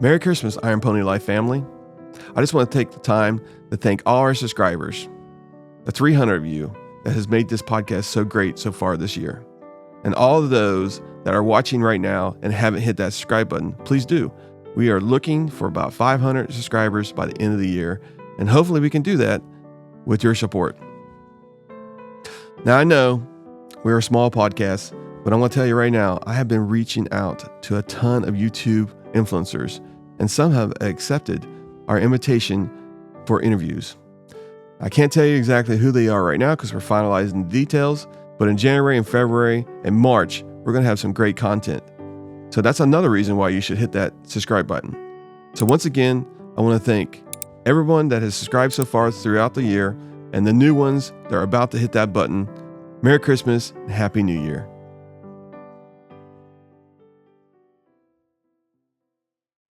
Merry Christmas, Iron Pony Life family. I just want to take the time to thank all our subscribers, the 300 of you that has made this podcast so great so far this year. And all of those that are watching right now and haven't hit that subscribe button, please do. We are looking for about 500 subscribers by the end of the year, and hopefully we can do that with your support. Now, I know we're a small podcast, but I'm going to tell you right now, I have been reaching out to a ton of YouTube influencers, and some have accepted our invitation for interviews. I can't tell you exactly who they are right now because we're finalizing the details, but in January and February and March, we're going to have some great content. So that's another reason why you should hit that subscribe button. So once again, I want to thank everyone that has subscribed so far throughout the year and the new ones that are about to hit that button. Merry Christmas and Happy New Year.